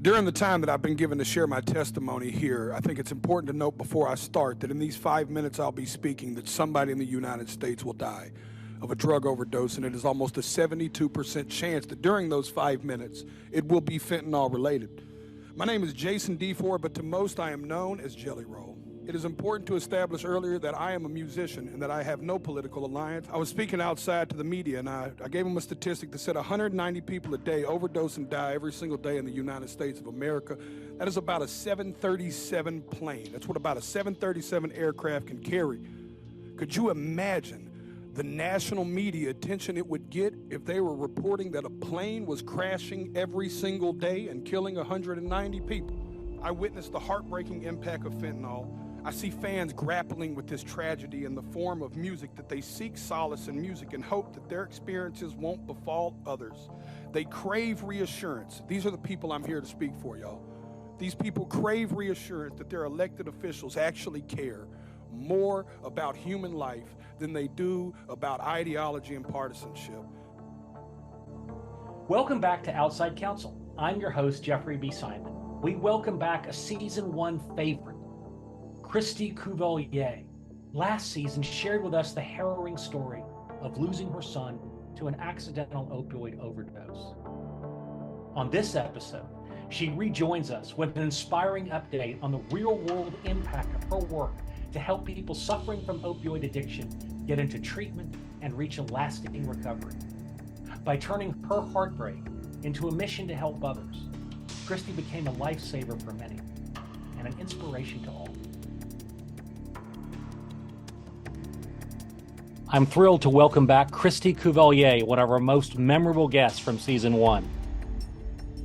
During the time that I've been given to share my testimony here, I think it's important to note before I start that in these 5 minutes I'll be speaking that somebody in the United States will die of a drug overdose, and it is almost a 72% chance that during those 5 minutes it will be fentanyl related. My name is Jason D4, but to most I am known as Jelly Roll. It is important to establish earlier that I am a musician and that I have no political alliance. I was speaking outside to the media, and I gave them a statistic that said 190 people a day overdose and die every single day in the United States of America. That is about a 737 plane. That's what about a 737 aircraft can carry. Could you imagine the national media attention it would get if they were reporting that a plane was crashing every single day and killing 190 people? I witnessed the heartbreaking impact of fentanyl. I see fans grappling with this tragedy in the form of music, that they seek solace in music and hope that their experiences won't befall others. They crave reassurance. These are the people I'm here to speak for, y'all. These people crave reassurance that their elected officials actually care more about human life than they do about ideology and partisanship. Welcome back to Outside Counsel. I'm your host, Jeffrey B. Simon. We welcome back a season 1 favorite, Christy Couvillier. Last season shared with us the harrowing story of losing her son to an accidental opioid overdose. On this episode, she rejoins us with an inspiring update on the real-world impact of her work to help people suffering from opioid addiction get into treatment and reach a lasting recovery. By turning her heartbreak into a mission to help others, Christy became a lifesaver for many and an inspiration to all. I'm thrilled to welcome back Christy Couvillier, one of our most memorable guests from season 1.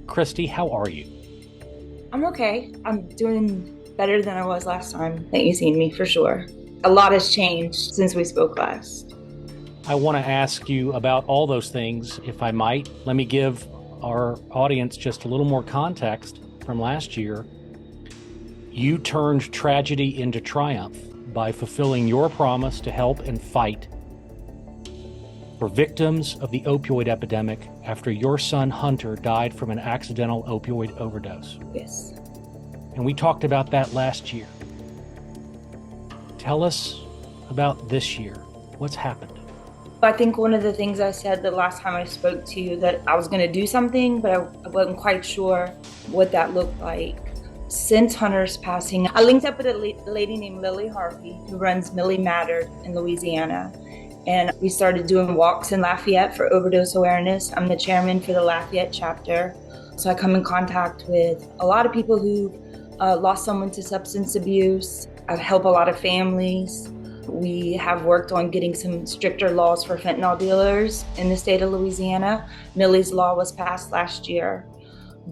Christy, how are you? I'm okay. I'm doing better than I was last time that you seen me, for sure. A lot has changed since we spoke last. I want to ask you about all those things, if I might. Let me give our audience just a little more context from last year. You turned tragedy into triumph by fulfilling your promise to help and fight for victims of the opioid epidemic after your son Hunter died from an accidental opioid overdose. Yes. And we talked about that last year. Tell us about this year. What's happened? I think one of the things I said the last time I spoke to you, that I was going to do something, but I wasn't quite sure what that looked like. Since Hunter's passing, I linked up with a lady named Lily Harvey, who runs Millie Mattered in Louisiana. And we started doing walks in Lafayette for overdose awareness. I'm the chairman for the Lafayette chapter. So I come in contact with a lot of people who lost someone to substance abuse. I help a lot of families. We have worked on getting some stricter laws for fentanyl dealers in the state of Louisiana. Millie's law was passed last year.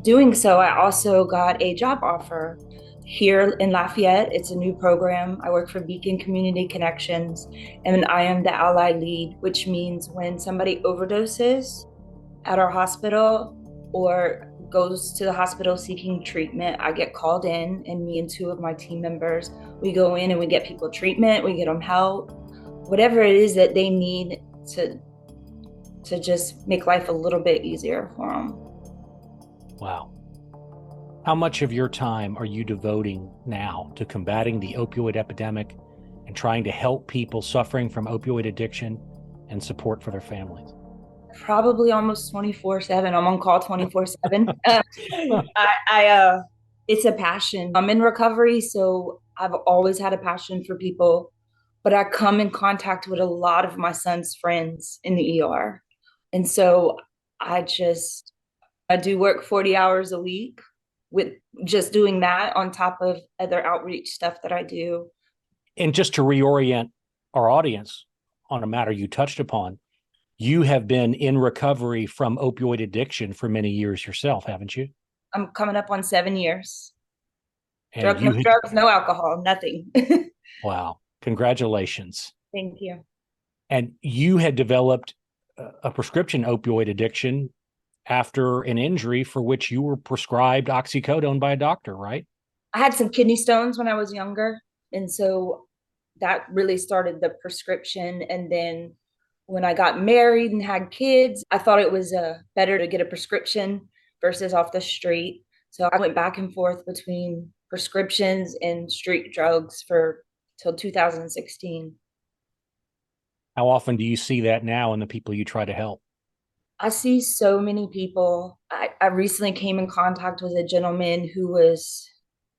Doing so, I also got a job offer here in Lafayette. It's a new program. I work for Beacon Community Connections, and I am the ally lead, which means when somebody overdoses at our hospital or goes to the hospital seeking treatment, I get called in, and me and 2 of my team members, we go in and we get people treatment, we get them help, whatever it is that they need to just make life a little bit easier for them. Wow. How much of your time are you devoting now to combating the opioid epidemic and trying to help people suffering from opioid addiction and support for their families? Probably almost 24/7. I'm on call 24/7. It's a passion. I'm in recovery, so I've always had a passion for people, but I come in contact with a lot of my son's friends in the ER. And so I do work 40 hours a week with just doing that on top of other outreach stuff that I do. And just to reorient our audience on a matter you touched upon, you have been in recovery from opioid addiction for many years yourself, haven't you? I'm coming up on 7 years. And No drugs, no alcohol, nothing. Wow. Congratulations. Thank you. And you had developed a prescription opioid addiction after an injury for which you were prescribed oxycodone by a doctor, right? I had some kidney stones when I was younger. And so that really started the prescription. And then when I got married and had kids, I thought it was better to get a prescription versus off the street. So I went back and forth between prescriptions and street drugs for till 2016. How often do you see that now in the people you try to help? I see so many people. I recently came in contact with a gentleman who was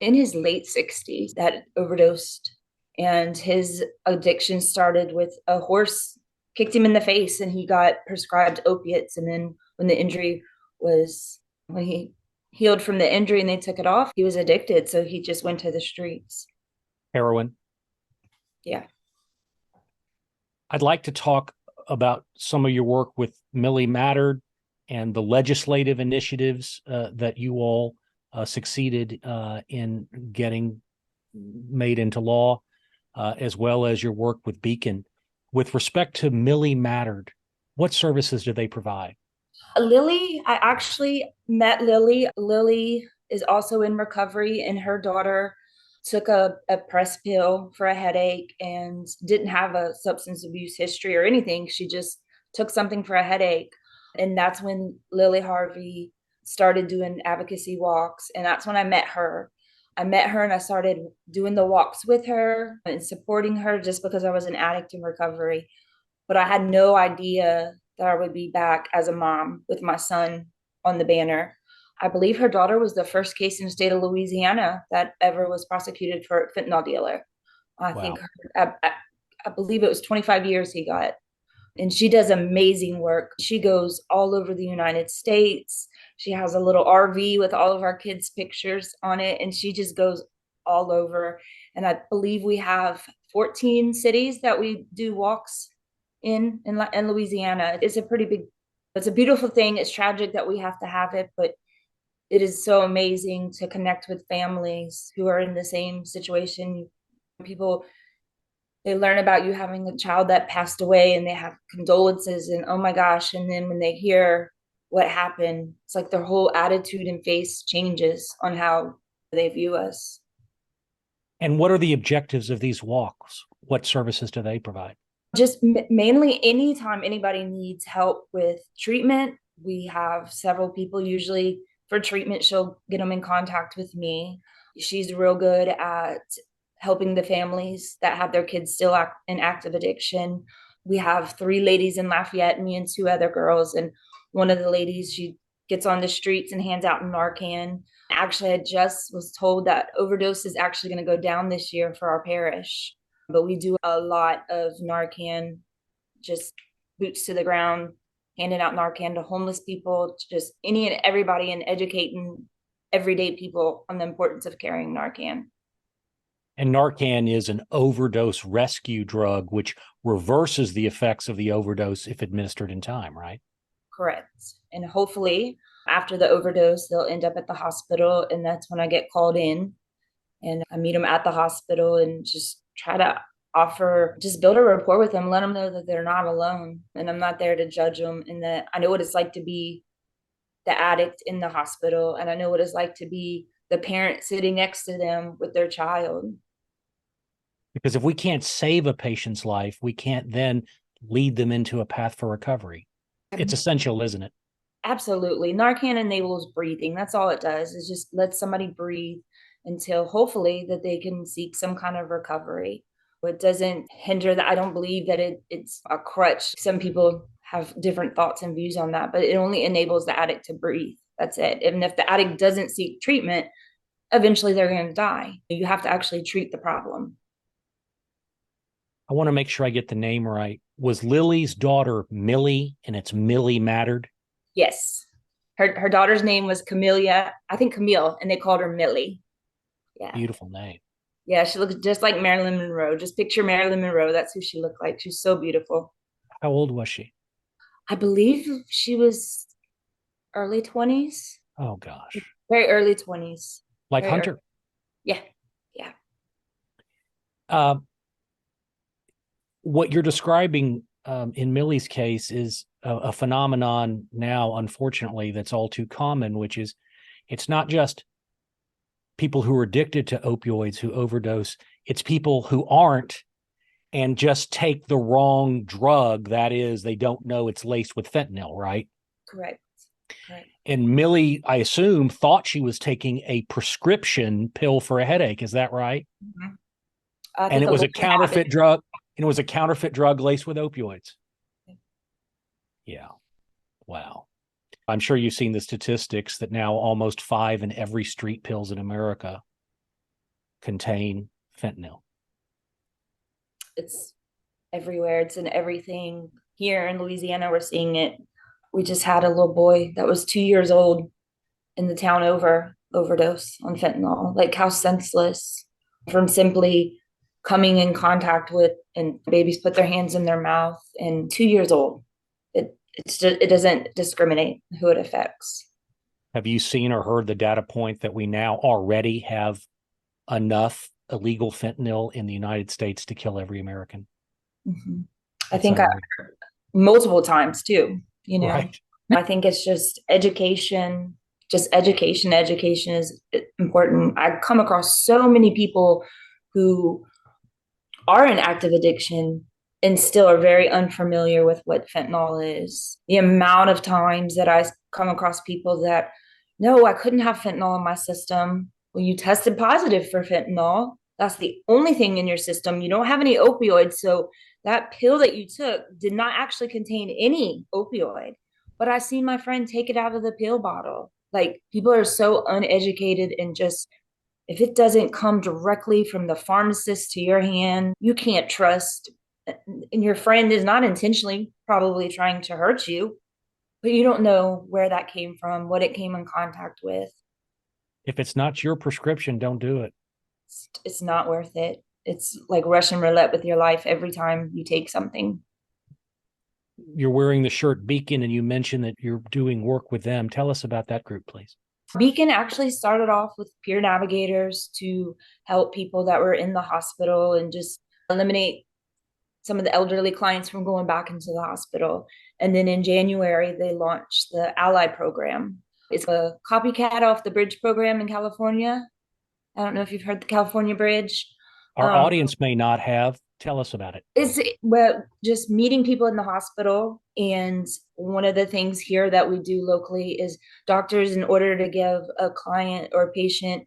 in his late 60s that overdosed, and his addiction started with a horse kicked him in the face and he got prescribed opiates. And then when he healed from the injury and they took it off, he was addicted. So he just went to the streets. Heroin. Yeah. I'd like to talk about some of your work with Millie Mattered and the legislative initiatives that you all succeeded in getting made into law, as well as your work with Beacon. With respect to Millie Mattered, what services do they provide? Lily, I actually met Lily. Lily is also in recovery, and her daughter took a press pill for a headache and didn't have a substance abuse history or anything. She just took something for a headache. And that's when Lily Harvey started doing advocacy walks. And that's when I met her. I met her and I started doing the walks with her and supporting her just because I was an addict in recovery. But I had no idea that I would be back as a mom with my son on the banner. I believe her daughter was the first case in the state of Louisiana that ever was prosecuted for a fentanyl dealer. Wow. I believe it was 25 years he got. And she does amazing work. She goes all over the United States. She has a little RV with all of our kids' pictures on it, and she just goes all over. And I believe we have 14 cities that we do walks in Louisiana. It's a beautiful thing. It's tragic that we have to have it, but it is so amazing to connect with families who are in the same situation. People, they learn about you having a child that passed away and they have condolences and oh my gosh. And then when they hear what happened, it's like their whole attitude and face changes on how they view us. And what are the objectives of these walks? What services do they provide? Just mainly anytime anybody needs help with treatment, we have several people. Usually for treatment, she'll get them in contact with me. She's real good at helping the families that have their kids still in active addiction. We have 3 ladies in Lafayette, me and 2 other girls. And one of the ladies, she gets on the streets and hands out Narcan. Actually, I just was told that overdose is actually going to go down this year for our parish. But we do a lot of Narcan, just boots to the ground, handing out Narcan to homeless people, to just any and everybody, and educating everyday people on the importance of carrying Narcan. And Narcan is an overdose rescue drug, which reverses the effects of the overdose if administered in time, right? Correct. And hopefully after the overdose, they'll end up at the hospital. And that's when I get called in and I meet them at the hospital and just try to just build a rapport with them, let them know that they're not alone. And I'm not there to judge them, and that I know what it's like to be the addict in the hospital. And I know what it's like to be the parent sitting next to them with their child. Because if we can't save a patient's life, we can't then lead them into a path for recovery. It's essential, isn't it? Absolutely. Narcan enables breathing. That's all it does, is just let somebody breathe until hopefully that they can seek some kind of recovery. It doesn't hinder that. I don't believe that it's a crutch. Some people have different thoughts and views on that, but it only enables the addict to breathe. That's it. And if the addict doesn't seek treatment, eventually they're going to die. You have to actually treat the problem. I want to make sure I get the name right. Was Lily's daughter Millie, and it's Millie Mattered? Yes. Her daughter's name was Camellia. I think Camille, and they called her Millie. Yeah. Beautiful name. Yeah, she looks just like Marilyn Monroe. Just picture Marilyn Monroe. That's who she looked like. She's so beautiful. How old was she? I believe she was early 20s. Oh, gosh. Very early 20s. Like Very Hunter? Early. Yeah. Yeah. What you're describing in Millie's case is a phenomenon now, unfortunately, that's all too common, which is it's not just people who are addicted to opioids who overdose. It's people who aren't and just take the wrong drug. That is, they don't know it's laced with fentanyl, right? Correct. Right. And Millie, I assume, thought she was taking a prescription pill for a headache. Is that right? Mm-hmm. I And think it a was lot a counterfeit drug. And it was a counterfeit drug laced with opioids. Yeah. Wow. I'm sure you've seen the statistics that now almost 5 in every street pills in America contain fentanyl. It's everywhere. It's in everything. Here in Louisiana, we're seeing it. We just had a little boy that was 2 years old in the town overdose on fentanyl. Like, how senseless, from simply coming in contact with, and babies put their hands in their mouth, and 2 years old. It's just, it doesn't discriminate who it affects. Have you seen or heard the data point that we now already have enough illegal fentanyl in the United States to kill every American? Mm-hmm. I think multiple times too, Right. I think it's just education, education is important. I come across so many people who are in active addiction and still are very unfamiliar with what fentanyl is. The amount of times that I come across people that, no, I couldn't have fentanyl in my system. Well, you tested positive for fentanyl. That's the only thing in your system. You don't have any opioids. So that pill that you took did not actually contain any opioid. But I seen my friend take it out of the pill bottle. Like, people are so uneducated, and just, if it doesn't come directly from the pharmacist to your hand, you can't trust. And your friend is not intentionally probably trying to hurt you, but you don't know where that came from, what it came in contact with. If it's not your prescription, don't do it. It's not worth it. It's like Russian roulette with your life every time you take something. You're wearing the shirt Beacon, and you mentioned that you're doing work with them. Tell us about that group, please. Beacon actually started off with peer navigators to help people that were in the hospital and just eliminate some of the elderly clients from going back into the hospital. And then in January, they launched the Ally program. It's a copycat off the Bridge program in California. I don't know if you've heard the California Bridge. Our audience may not have. Tell us about it. It's, well, just meeting people in the hospital. And one of the things here that we do locally is doctors, in order to give a client or patient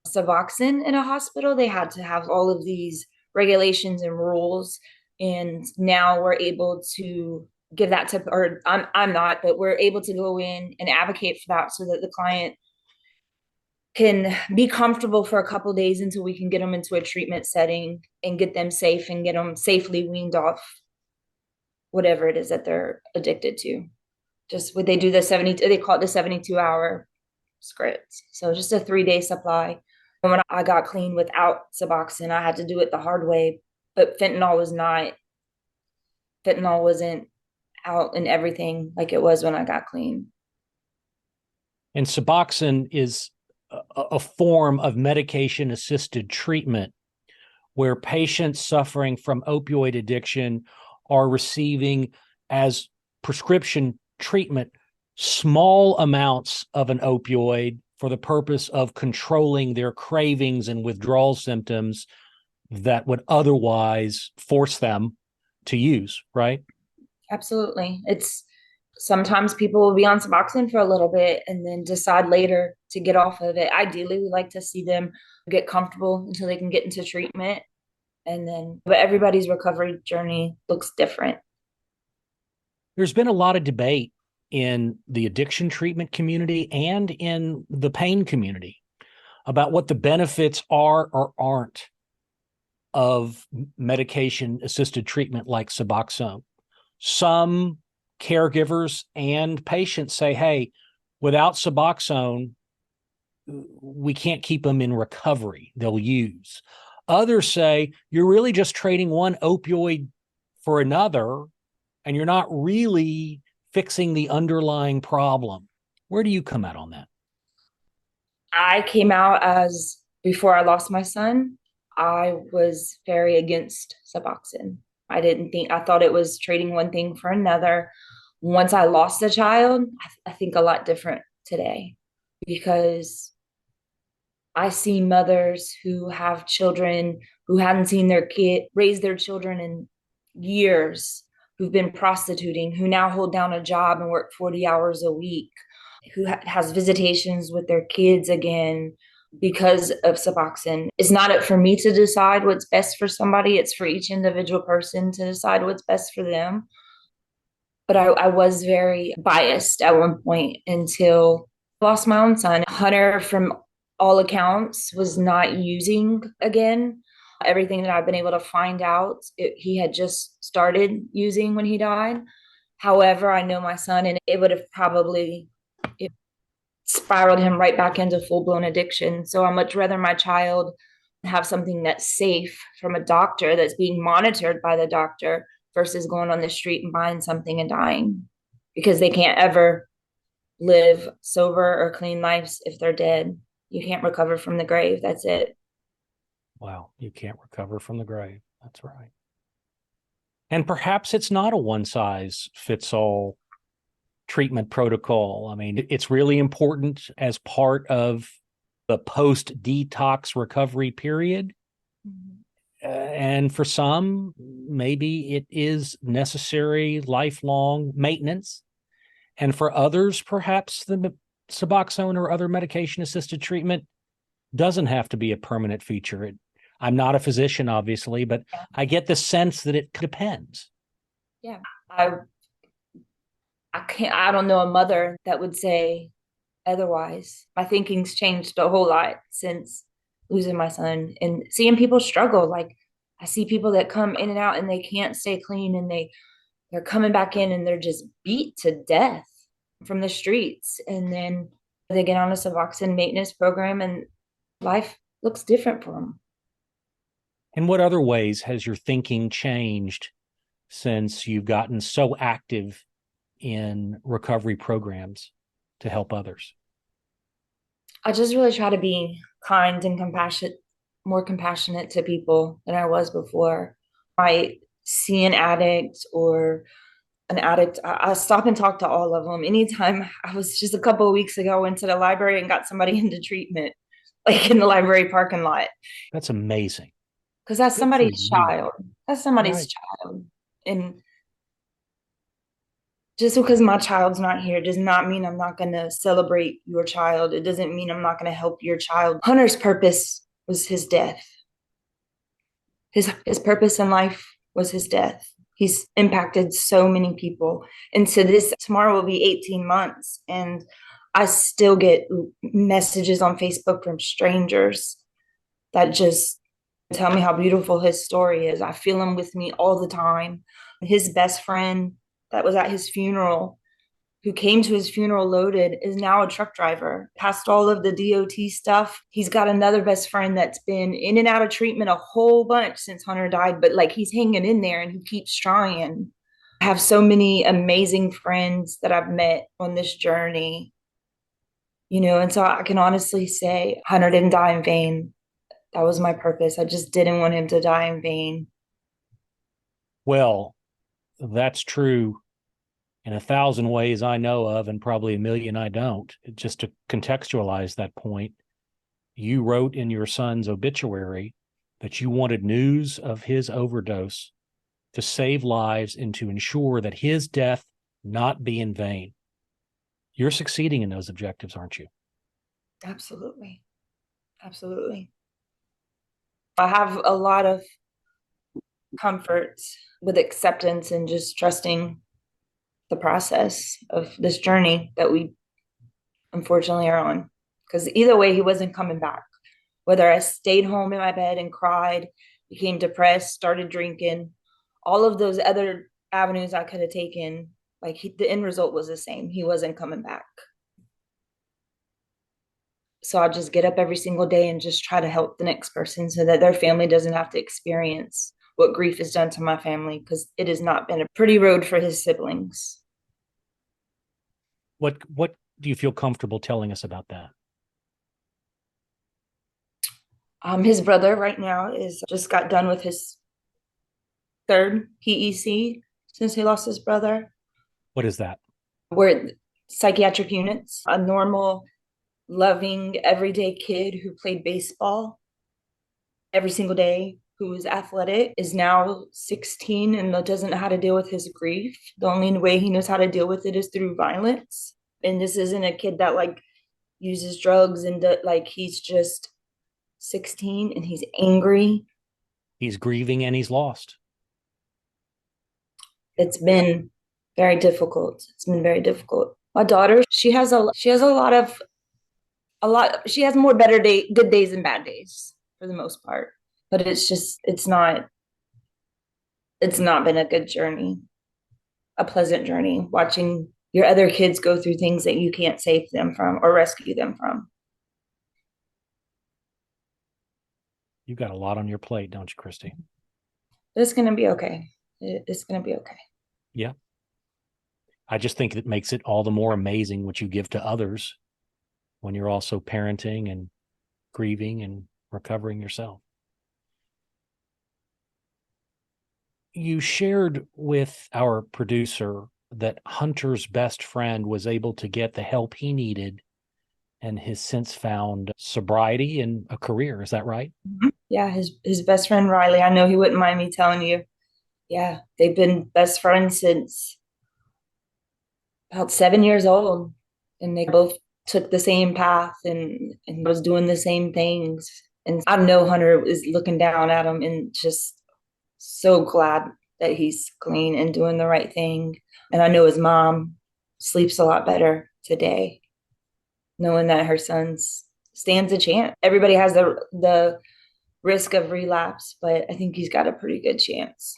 Suboxone in a hospital, they had to have all of these regulations and rules. And now we're able to give that to, or I'm not, but we're able to go in and advocate for that so that the client can be comfortable for a couple of days until we can get them into a treatment setting and get them safe and get them safely weaned off whatever it is that they're addicted to. Just what they do, they call it the 72-hour scripts. So just a 3-day supply. And when I got clean without Suboxone, I had to do it the hard way. But fentanyl wasn't out in everything like it was when I got clean. And Suboxone is a form of medication-assisted treatment where patients suffering from opioid addiction are receiving, as prescription treatment, small amounts of an opioid for the purpose of controlling their cravings and withdrawal symptoms that would otherwise force them to use, right? Absolutely. It's sometimes people will be on Suboxone for a little bit and then decide later to get off of it. Ideally, we like to see them get comfortable until they can get into treatment. But everybody's recovery journey looks different. There's been a lot of debate in the addiction treatment community and in the pain community about what the benefits are or aren't of medication-assisted treatment like Suboxone. Some caregivers and patients say, hey, without Suboxone, we can't keep them in recovery. They'll use. Others say, you're really just trading one opioid for another, and you're not really fixing the underlying problem. Where do you come out on that? I came out as, before I lost my son, I was very against Suboxone. I thought it was trading one thing for another. Once I lost a child, I think a lot different today, because I see mothers who have children who hadn't seen their kid raise their children in years, who've been prostituting, who now hold down a job and work 40 hours a week, who has visitations with their kids again because of Suboxone. It's not up for me to decide what's best for somebody. It's for each individual person to decide what's best for them. But I was very biased at one point until I lost my own son. Hunter, from all accounts, was not using again. Everything that I've been able to find out, he had just started using when he died. However, I know my son, and it would have probably spiraled him right back into full-blown addiction. So I'd much rather my child have something that's safe from a doctor, that's being monitored by the doctor, versus going on the street and buying something and dying, because they can't ever live sober or clean lives if they're dead. You can't recover from the grave. That's it. Wow, you can't recover from the grave. That's right. And perhaps it's not a one-size-fits-all treatment protocol. I mean, it's really important as part of the post-detox recovery period. And for some, maybe it is necessary lifelong maintenance. And for others, perhaps the Suboxone or other medication-assisted treatment doesn't have to be a permanent feature. I'm not a physician, obviously, but I get the sense that it depends. Yeah. I don't know a mother that would say otherwise. My thinking's changed a whole lot since losing my son and seeing people struggle. Like, I see people that come in and out and they can't stay clean, and they're coming back in and they're just beat to death from the streets. And then they get on a Suboxone maintenance program and life looks different for them. In what other ways has your thinking changed since you've gotten so active in recovery programs to help others? I just really try to be kind and compassionate, more compassionate to people than I was before. I see an addict or an addict, I stop and talk to all of them. Anytime, I was just a couple of weeks ago, I went to the library and got somebody into treatment, like in the library parking lot. That's amazing. Because that's Good somebody's for you. child. That's somebody's Right. child. And just because my child's not here does not mean I'm not going to celebrate your child. It doesn't mean I'm not going to help your child. Hunter's purpose was his death. His purpose in life was his death. He's impacted so many people. And to this, tomorrow will be 18 months. And I still get messages on Facebook from strangers that just tell me how beautiful his story is. I feel him with me all the time. His best friend that was at his funeral, who came to his funeral loaded, is now a truck driver. Past all of the DOT stuff, he's got another best friend that's been in and out of treatment a whole bunch since Hunter died, but like, he's hanging in there and he keeps trying. I have so many amazing friends that I've met on this journey, and so I can honestly say Hunter didn't die in vain. That was my purpose. I just didn't want him to die in vain. Well, that's true in 1,000 ways I know of, and probably a million I don't. Just to contextualize that point, you wrote in your son's obituary that you wanted news of his overdose to save lives and to ensure that his death not be in vain. You're succeeding in those objectives, aren't you? Absolutely. Absolutely. I have a lot of comfort with acceptance and just trusting the process of this journey that we unfortunately are on. Because either way, he wasn't coming back. Whether I stayed home in my bed and cried, became depressed, started drinking, all of those other avenues I could have taken, the end result was the same. He wasn't coming back. So I just get up every single day and just try to help the next person so that their family doesn't have to experience what grief has done to my family, because it has not been a pretty road for his siblings. What do you feel comfortable telling us about that? His brother right now is just got done with his third PEC since he lost his brother. What is that? We're psychiatric units. A normal, loving, everyday kid who played baseball every single day, who was athletic, is now 16 and doesn't know how to deal with his grief. The only way he knows how to deal with it is through violence. And this isn't a kid that like uses drugs and like he's just 16 and he's angry. He's grieving and he's lost. It's been very difficult. It's been very difficult. My daughter, she has a lot. She has more good days than bad days for the most part. But it's not been a good journey, a pleasant journey, watching your other kids go through things that you can't save them from or rescue them from. You've got a lot on your plate, don't you, Christy? It's going to be okay. It's going to be okay. Yeah. I just think it makes it all the more amazing what you give to others when you're also parenting and grieving and recovering yourself. You shared with our producer that Hunter's best friend was able to get the help he needed and has since found sobriety and a career. Is that right? Yeah, his best friend, Riley, I know he wouldn't mind me telling you. Yeah, they've been best friends since about 7 years old. And they both took the same path and was doing the same things. And I know Hunter is looking down at him and just so glad that he's clean and doing the right thing. And I know his mom sleeps a lot better today, knowing that her son stands a chance. Everybody has the risk of relapse, but I think he's got a pretty good chance.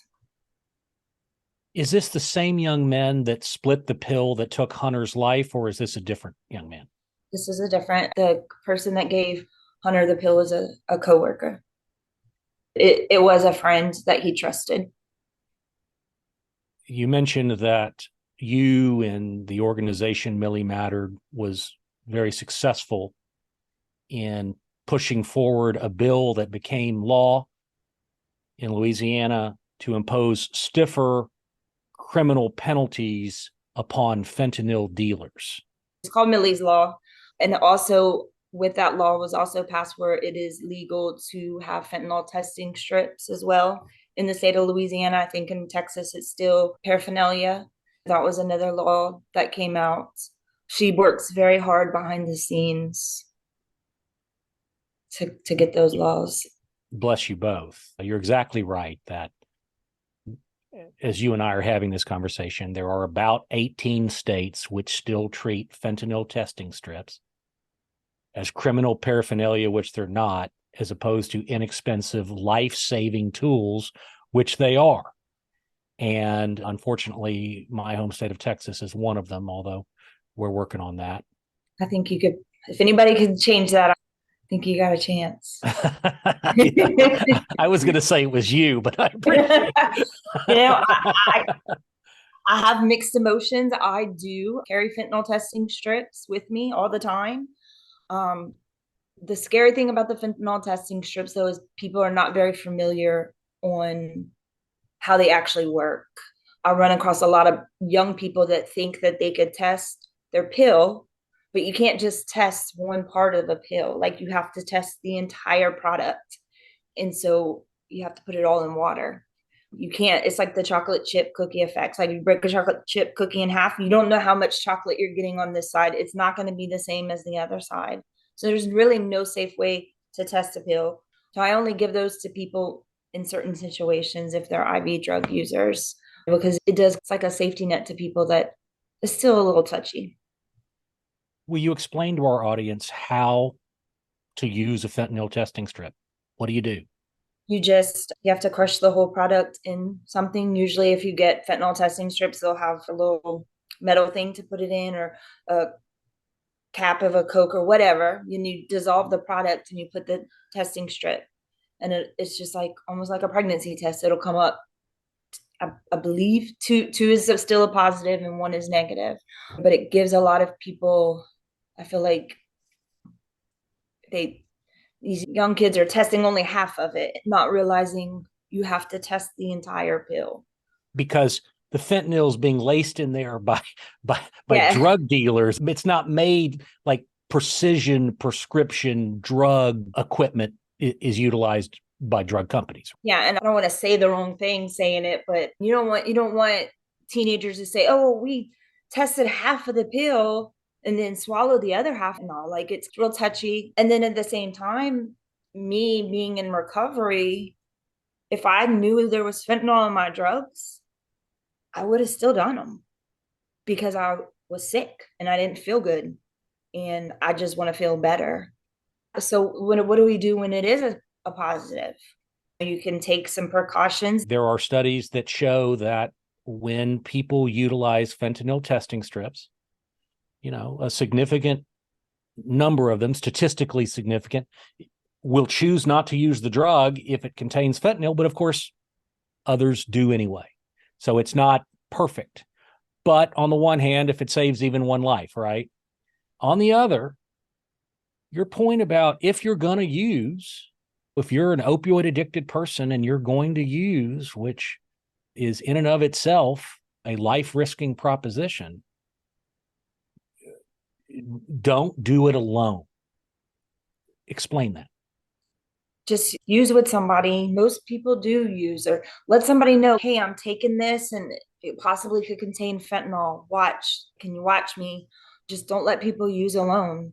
Is this the same young man that split the pill that took Hunter's life, or is this a different young man? This is the person that gave Hunter the pill was a coworker. It was a friend that he trusted. You mentioned that you and the organization Millie Mattered was very successful in pushing forward a bill that became law in Louisiana to impose stiffer criminal penalties upon fentanyl dealers. It's called Millie's Law. And also with that law was also passed where it is legal to have fentanyl testing strips as well in the state of Louisiana. I think in Texas it's still paraphernalia. That was another law that came out. She works very hard behind the scenes to get those laws. Bless you both. You're exactly right that as you and I are having this conversation, there are about 18 states which still treat fentanyl testing strips as criminal paraphernalia, which they're not, as opposed to inexpensive life-saving tools, which they are. And unfortunately, my home state of Texas is one of them, although we're working on that. I think you could, if anybody could change that, I think you got a chance. I was going to say it was you, but I appreciate it. I have mixed emotions. I do carry fentanyl testing strips with me all the time. The scary thing about the fentanyl testing strips, though, is people are not very familiar on how they actually work. I run across a lot of young people that think that they could test their pill, but you can't just test one part of a pill. Like, you have to test the entire product. And so you have to put it all in water. You can't, it's like the chocolate chip cookie effect. Like, you break a chocolate chip cookie in half, you don't know how much chocolate you're getting on this side. It's not going to be the same as the other side. So there's really no safe way to test a pill. So I only give those to people in certain situations if they're IV drug users, because it's like a safety net to people that is still a little touchy. Will you explain to our audience how to use a fentanyl testing strip? What do? You have to crush the whole product in something. Usually if you get fentanyl testing strips, they'll have a little metal thing to put it in, or a cap of a Coke or whatever. And you dissolve the product and you put the testing strip, and it's just like almost like a pregnancy test. It'll come up, I believe two is still a positive and one is negative, but it gives a lot of people, I feel like these young kids are testing only half of it, not realizing you have to test the entire pill. Because the fentanyl is being laced in there by drug dealers. It's not made like precision prescription drug equipment is utilized by drug companies. Yeah, and I don't want to say the wrong thing saying it, but you don't want teenagers to say, "Oh, well, we tested half of the pill." and then swallow the other half and all. Like, it's real touchy. And then at the same time, me being in recovery, if I knew there was fentanyl in my drugs, I would have still done them because I was sick and I didn't feel good. And I just want to feel better. So what do we do when it is a positive? You can take some precautions. There are studies that show that when people utilize fentanyl testing strips, a significant number of them, statistically significant, will choose not to use the drug if it contains fentanyl, but of course, others do anyway. So it's not perfect. But on the one hand, if it saves even one life, right? On the other, your point about if you're going to use, if you're an opioid addicted person and you're going to use, which is in and of itself a life-risking proposition, don't do it alone. Explain that. Just use with somebody. Most people do use, or let somebody know, hey, I'm taking this and it possibly could contain fentanyl. Can you watch me? Just don't let people use alone.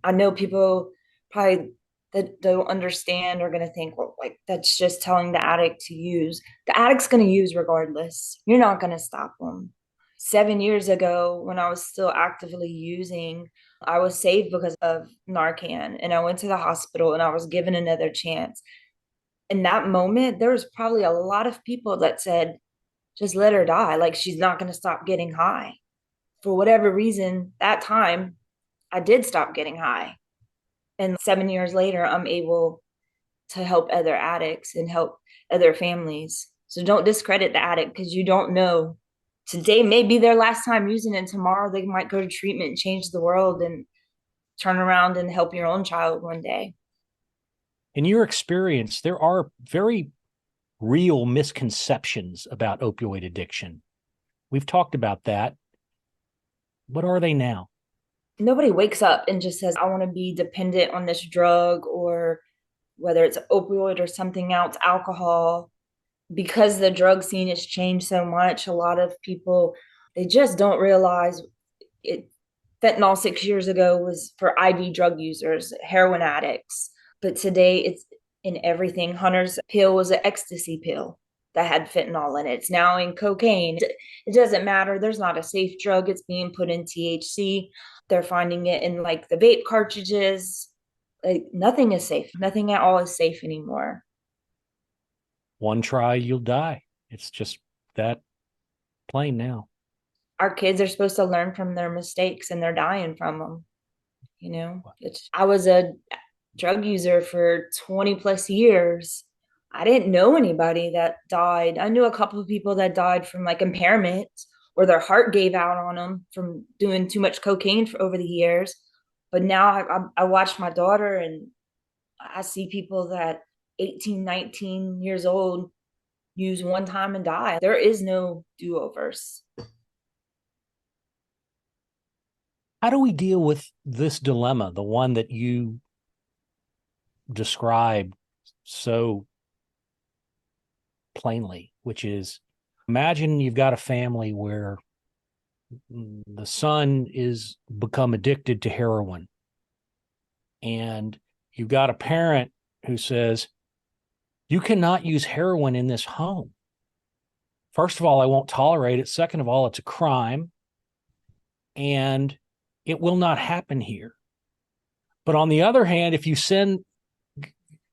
I know people probably that don't understand are going to think, well, like, that's just telling the addict to use. The addict's going to use regardless. You're not going to stop them. 7 years ago, when I was still actively using, I was saved because of Narcan, and I went to the hospital and I was given another chance. In that moment, there was probably a lot of people that said, just let her die. Like, she's not going to stop getting high. For whatever reason, that time, I did stop getting high. And 7 years later, I'm able to help other addicts and help other families. So don't discredit the addict, because you don't know. Today may be their last time using it. Tomorrow they might go to treatment and change the world and turn around and help your own child one day. In your experience, there are very real misconceptions about opioid addiction. We've talked about that. What are they now? Nobody wakes up and just says, I want to be dependent on this drug, or whether it's opioid or something else, alcohol. Because the drug scene has changed so much, a lot of people, they just don't realize it. Fentanyl 6 years ago was for IV drug users, heroin addicts. But today it's in everything. Hunter's pill was an ecstasy pill that had fentanyl in it. It's now in cocaine. It doesn't matter. There's not a safe drug. It's being put in THC. They're finding it in like the vape cartridges. Like, nothing is safe. Nothing at all is safe anymore. One try, you'll die. It's just that plain now. Our kids are supposed to learn from their mistakes, and they're dying from them. I was a drug user for 20 plus years. I didn't know anybody that died. I knew a couple of people that died from like impairment, or their heart gave out on them from doing too much cocaine over the years. But now I watch my daughter, and I see people that 18, 19 years old use one time and die. There is no do-overs. How do we deal with this dilemma, the one that you described so plainly, which is, imagine you've got a family where the son is become addicted to heroin, and you've got a parent who says, you cannot use heroin in this home. First of all, I won't tolerate it. Second of all, it's a crime, and it will not happen here. But on the other hand, if you send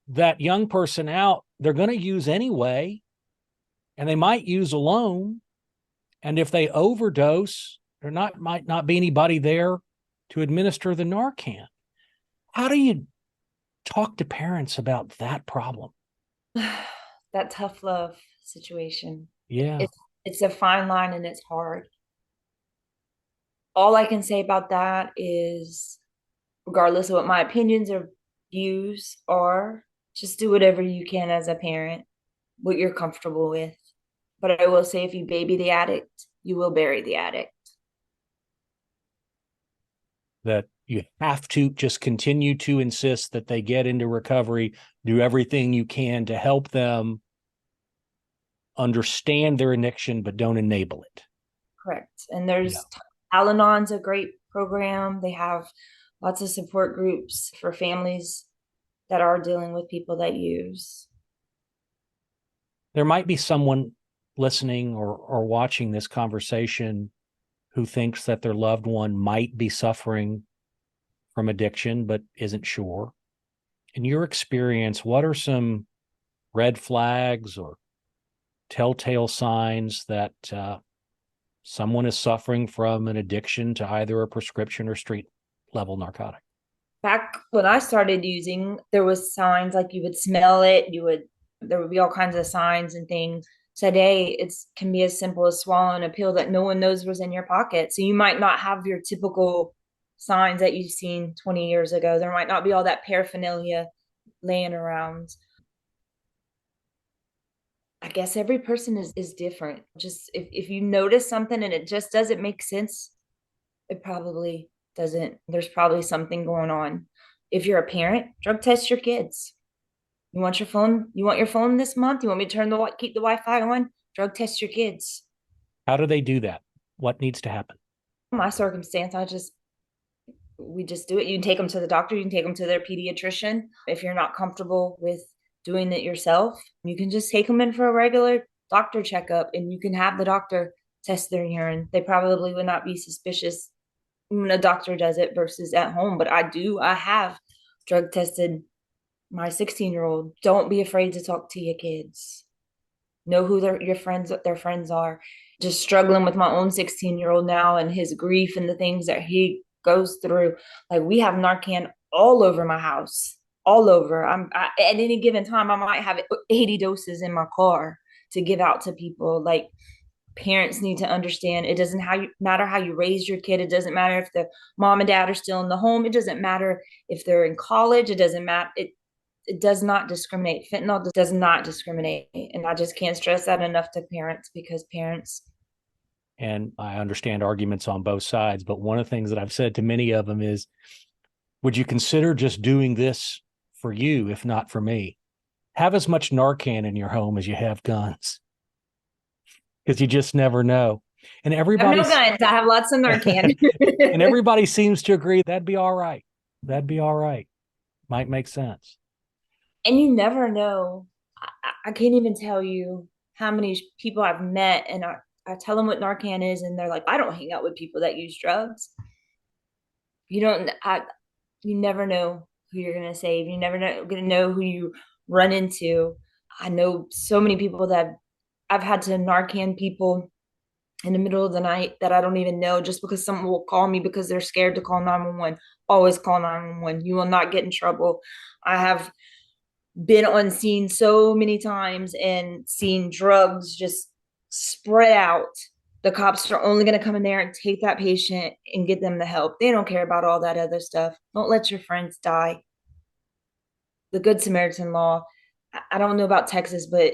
that young person out, they're going to use anyway, and they might use alone. And if they overdose, might not be anybody there to administer the Narcan. How do you talk to parents about that problem? That tough love situation. Yeah. It's a fine line, and it's hard. All I can say about that is, regardless of what my opinions or views are, just do whatever you can as a parent, what you're comfortable with. But I will say, if you baby the addict, you will bury the addict. That you have to just continue to insist that they get into recovery, do everything you can to help them understand their addiction, but don't enable it. Correct. And Al-Anon's a great program. They have lots of support groups for families that are dealing with people that use. There might be someone listening or watching this conversation who thinks that their loved one might be suffering from addiction, but isn't sure. In your experience, what are some red flags or telltale signs that someone is suffering from an addiction to either a prescription or street level narcotic? Back when I started using, there was signs like you would smell it, there would be all kinds of signs and things. Today, it can be as simple as swallowing a pill that no one knows was in your pocket. So you might not have your typical signs that you've seen 20 years ago. There might not be all that paraphernalia laying around. I guess every person is different. Just if you notice something and it just doesn't make sense, it probably doesn't. There's probably something going on. If you're a parent, drug test your kids. You want your phone? You want your phone this month? You want me to keep the Wi-Fi on? Drug test your kids. How do they do that? What needs to happen? My circumstance, we just do it. You can take them to the doctor. You can take them to their pediatrician. If you're not comfortable with doing it yourself, you can just take them in for a regular doctor checkup, and you can have the doctor test their urine. They probably would not be suspicious when a doctor does it versus at home. But I have drug tested my 16-year-old. Don't be afraid to talk to your kids. Know who their friends are. Just struggling with my own 16-year-old now and his grief and the things that he goes through. Like, we have Narcan all over my house, all over. At any given time, I might have 80 doses in my car to give out to people. Like, parents need to understand it doesn't matter how you raise your kid. It doesn't matter if the mom and dad are still in the home. It doesn't matter if they're in college. It doesn't matter. It does not discriminate. Fentanyl does not discriminate. And I just can't stress that enough to parents, because parents. And I understand arguments on both sides, but one of the things that I've said to many of them is, would you consider just doing this for you, if not for me? Have as much Narcan in your home as you have guns, because you just never know. And everybody, I have no guns. I have lots of Narcan. and everybody seems to agree that'd be all right. That'd be all right. Might make sense. And you never know. I can't even tell you how many people I've met, and I tell them what Narcan is, and they're like, I don't hang out with people that use drugs. You never know who you're going to save. You never know, going to know who you run into. I know so many people that I've had to Narcan people in the middle of the night that I don't even know, just because someone will call me because they're scared to call 911. Always call 911. You will not get in trouble. I have been on scene so many times and seen drugs just spread out. The cops are only going to come in there and take that patient and get them the help. They don't care about all that other stuff. Don't let your friends die. The Good Samaritan law, I don't know about Texas, but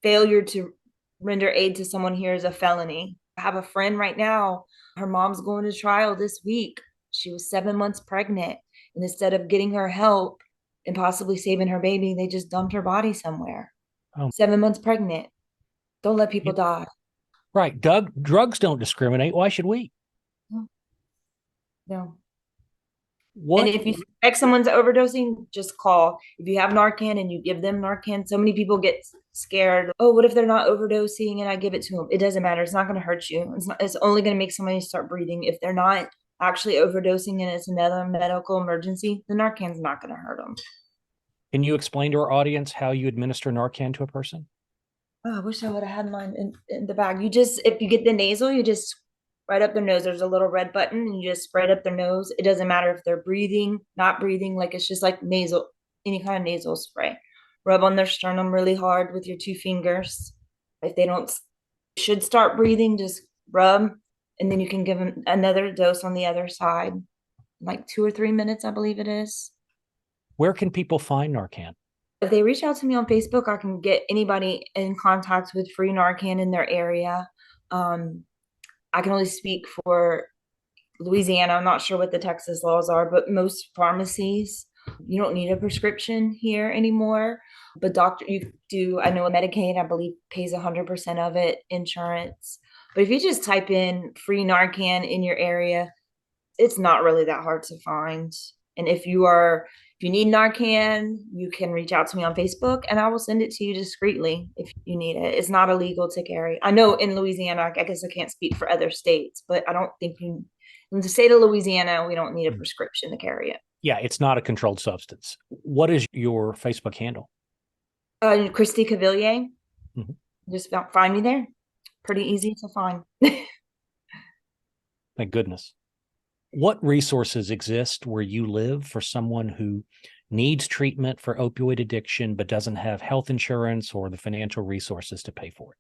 failure to render aid to someone here is a felony. I have a friend right now. Her mom's going to trial this week. She was 7 months pregnant. And instead of getting her help and possibly saving her baby, they just dumped her body somewhere. 7 months pregnant. Don't let people die. Right. Drugs don't discriminate. Why should we? No. And if you suspect someone's overdosing, just call. If you have Narcan and you give them Narcan, so many people get scared. Oh, what if they're not overdosing and I give it to them? It doesn't matter. It's not going to hurt you. It's only going to make somebody start breathing. If they're not actually overdosing and it's another medical emergency, the Narcan's not going to hurt them. Can you explain to our audience how you administer Narcan to a person? Oh, I wish I would have had mine in the bag. If you get the nasal, you just right up their nose. There's a little red button and you just spray it up their nose. It doesn't matter if they're breathing, not breathing. Like, it's just like nasal, any kind of nasal spray. Rub on their sternum really hard with your 2 fingers. If they should start breathing, just rub. And then you can give them another dose on the other side. Like 2 or 3 minutes, I believe it is. Where can people find Narcan? If they reach out to me on Facebook, I can get anybody in contact with free Narcan in their area. I can only speak for Louisiana. I'm not sure what the Texas laws are, but most pharmacies, you don't need a prescription here anymore. But you do. I know Medicaid, I believe, pays 100% of it, insurance. But if you just type in free Narcan in your area, It's not really that hard to find. And if you need Narcan, you can reach out to me on Facebook and I will send it to you discreetly if you need it. It's not illegal to carry. I know in Louisiana, I guess I can't speak for other states, but I don't think in the state of Louisiana, we don't need a prescription to carry it. Yeah, it's not a controlled substance. What is your Facebook handle? Christy Couvillier. Just find me there. Pretty easy to find. Thank goodness. What resources exist where you live for someone who needs treatment for opioid addiction but doesn't have health insurance or the financial resources to pay for it?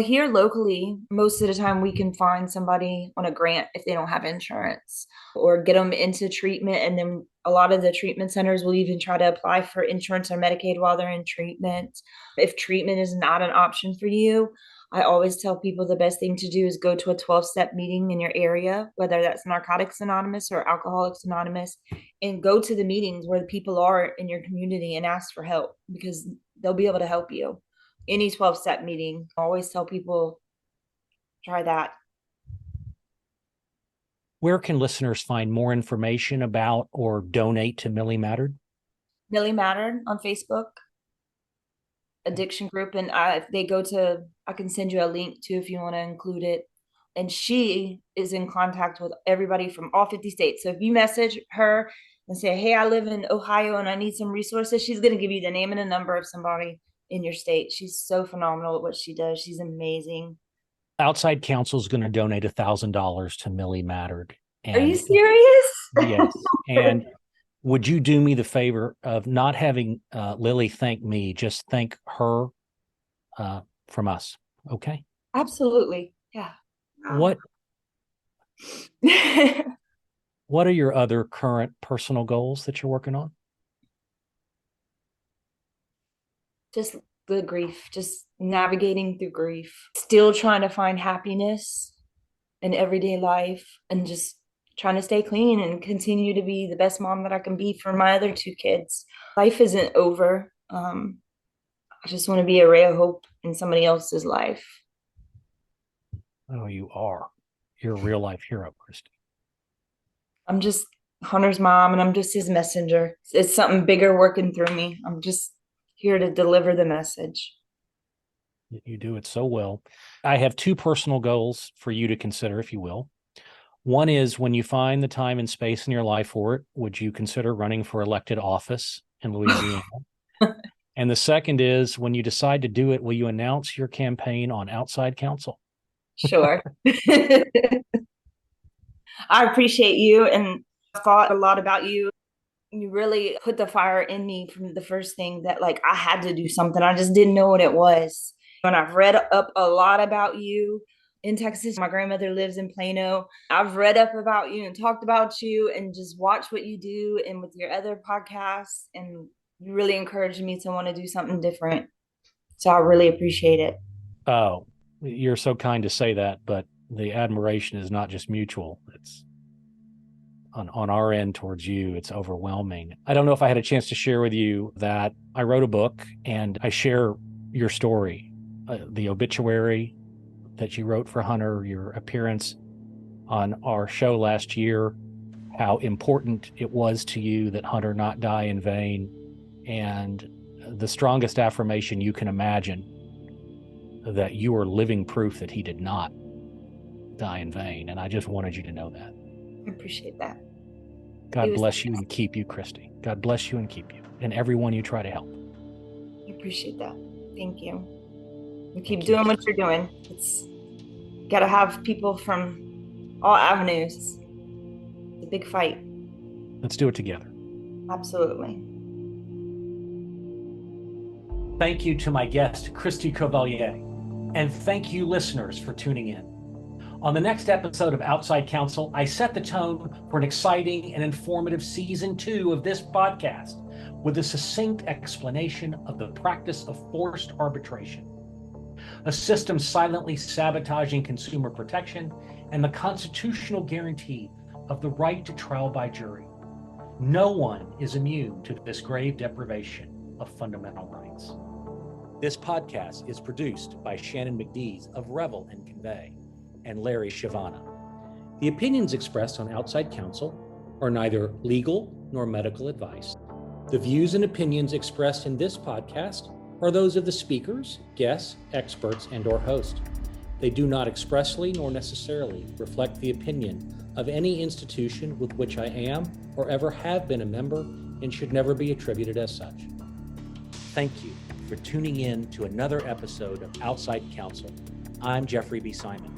Here locally, most of the time we can find somebody on a grant if they don't have insurance or get them into treatment. And then a lot of the treatment centers will even try to apply for insurance or Medicaid while they're in treatment. If treatment is not an option for you, I always tell people the best thing to do is go to a 12-step meeting in your area, whether that's Narcotics Anonymous or Alcoholics Anonymous, and go to the meetings where the people are in your community and ask for help because they'll be able to help you. Any 12-step meeting, I always tell people, try that. Where can listeners find more information about or donate to Millie Mattered? Millie Mattered on Facebook, addiction group. And if they go to, I can send you a link too if you want to include it. And she is in contact with everybody from all 50 states. So if you message her and say, hey, I live in Ohio and I need some resources, she's going to give you the name and the number of somebody in your state. She's so phenomenal at what she does. She's amazing. Outside Counsel is going to donate $1,000 to Millie Mattered. Are you serious? Yes. And would you do me the favor of not having Lily thank me, just thank her from us? Okay. Absolutely. Yeah. What are your other current personal goals that you're working on? Just the grief, just navigating through grief, still trying to find happiness in everyday life and just trying to stay clean and continue to be the best mom that I can be for my other 2 kids. Life isn't over. I just want to be a ray of hope in somebody else's life. Oh, you are. You're a real life hero, Christy. I'm just Hunter's mom and I'm just his messenger. It's something bigger working through me. I'm just here to deliver the message. You do it so well. I have 2 personal goals for you to consider, if you will. One is when you find the time and space in your life for it, would you consider running for elected office in Louisiana? And the second is when you decide to do it, will you announce your campaign on Outside Counsel? Sure. I appreciate you and thought a lot about you. You really put the fire in me from the first thing that like I had to do something. I just didn't know what it was. And I've read up a lot about you in Texas. My grandmother lives in Plano. I've read up about you and talked about you and just watched what you do and with your other podcasts. And you really encouraged me to want to do something different. So I really appreciate it. Oh, you're so kind to say that, but the admiration is not just mutual. It's on our end towards you. It's overwhelming. I don't know if I had a chance to share with you that I wrote a book and I share your story, the obituary that you wrote for Hunter, your appearance on our show last year, how important it was to you that Hunter not die in vain, and the strongest affirmation you can imagine that you are living proof that he did not die in vain. And I just wanted you to know that. I appreciate that. God bless you and keep you, Christy. God bless you and keep you, and everyone you try to help. I appreciate that. Thank you. You keep doing what you're doing. It's got to have people from all avenues. It's a big fight. Let's do it together. Absolutely. Thank you to my guest, Christy Couvillier, and thank you, listeners, for tuning in. On the next episode of Outside Counsel, I set the tone for an exciting and informative season 2 of this podcast with a succinct explanation of the practice of forced arbitration, a system silently sabotaging consumer protection and the constitutional guarantee of the right to trial by jury. No one is immune to this grave deprivation of fundamental rights. This podcast is produced by Shannon McDees of Revel and Convey and Larry Shavana. The opinions expressed on Outside Counsel are neither legal nor medical advice. The views and opinions expressed in this podcast are those of the speakers, guests, experts, and/or host. They do not expressly nor necessarily reflect the opinion of any institution with which I am or ever have been a member and should never be attributed as such. Thank you for tuning in to another episode of Outside Counsel. I'm Jeffrey B. Simon.